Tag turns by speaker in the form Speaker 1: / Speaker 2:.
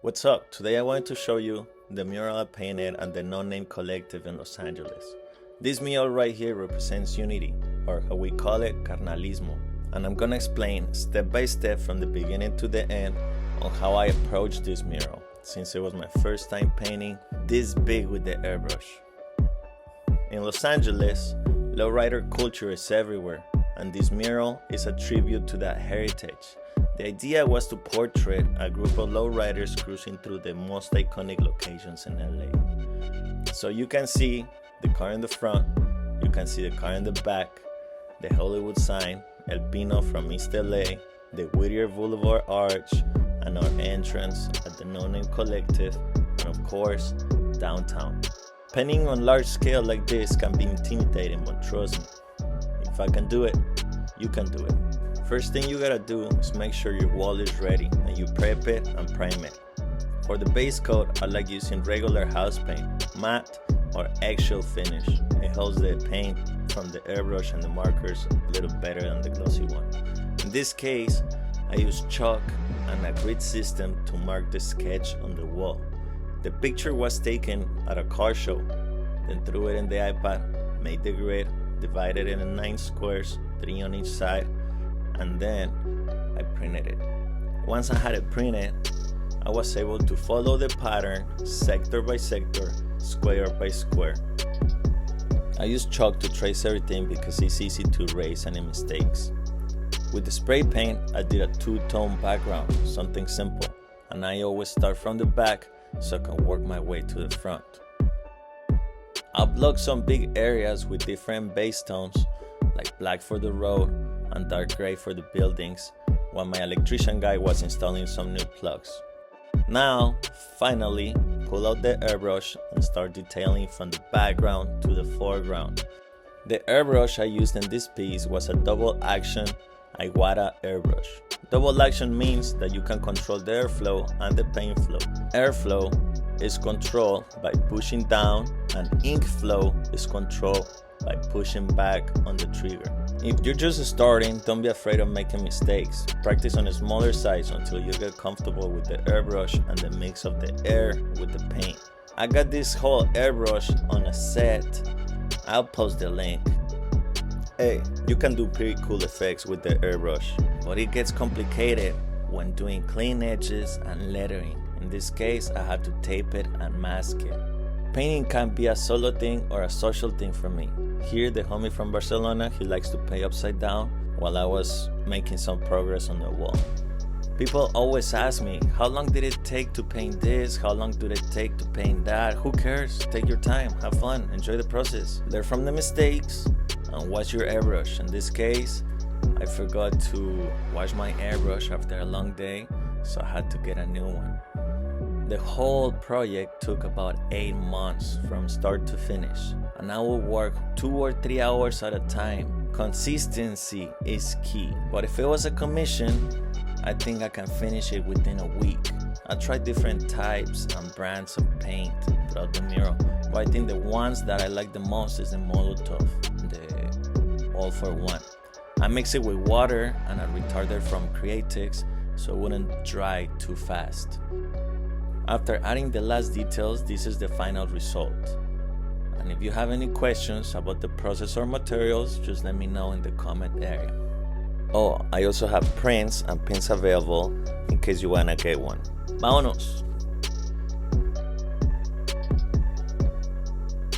Speaker 1: What's up? Today I wanted to show you the mural I painted at the No Name Collective in Los Angeles. This mural right here represents unity, or how we call it, Carnalismo. And I'm gonna explain step by step from the beginning to the end on how I approached this mural, since it was my first time painting this big with the airbrush. In Los Angeles, lowrider culture is everywhere, and this mural is a tribute to that heritage. The idea was to portray a group of lowriders cruising through the most iconic locations in LA. So you can see the car in the front, you can see the car in the back, the Hollywood sign, El Pino from East LA, the Whittier Boulevard Arch, and our entrance at the No Name Collective, and of course, downtown. Painting on large scale like this can be intimidating, but trust me, if I can do it, you can do it. First thing you gotta do is make sure your wall is ready and you prep it and prime it. For the base coat, I like using regular house paint, matte or eggshell finish. It holds the paint from the airbrush and the markers a little better than the glossy one. In this case, I use chalk and a grid system to mark the sketch on the wall. The picture was taken at a car show, then threw it in the iPad, made the grid, divided it in 9 squares, 3 on each side, and then I printed it. Once I had it printed, I was able to follow the pattern sector by sector, square by square. I use chalk to trace everything because it's easy to erase any mistakes. With the spray paint, I did a 2-tone background, something simple, and I always start from the back so I can work my way to the front. I blocked some big areas with different base tones, like black for the road and dark gray for the buildings, while my electrician guy was installing some new plugs. Now, finally, pull out the airbrush and start detailing from the background to the foreground. The airbrush I used in this piece was a double action Iwata airbrush. Double action means that you can control the airflow and the paint flow. Airflow is controlled by pushing down, and ink flow is controlled by pushing back on the trigger. If you're just starting, don't be afraid of making mistakes. Practice on a smaller size until you get comfortable with the airbrush and the mix of the air with the paint. I got this whole airbrush on a set. I'll post the link. Hey, you can do pretty cool effects with the airbrush, but it gets complicated when doing clean edges and lettering. In this case, I had to tape it and mask it. Painting can be a solo thing or a social thing for me. Here, the homie from Barcelona, he likes to paint upside down while I was making some progress on the wall. People always ask me, how long did it take to paint this? How long did it take to paint that? Who cares? Take your time, have fun, enjoy the process. Learn from the mistakes and wash your airbrush. In this case, I forgot to wash my airbrush after a long day, so I had to get a new one. The whole project took about 8 months from start to finish, and I will work 2 or 3 hours at a time. Consistency is key, but if it was a commission, I think I can finish it within a week. I tried different types and brands of paint throughout the mural, but I think the ones that I like the most is the Molotow, the all-for-one. I mix it with water and a retarder from Creatix so it wouldn't dry too fast. After adding the last details, this is the final result. And if you have any questions about the process or materials, just let me know in the comment area. Oh, I also have prints and pins available in case you wanna get one. Vámonos!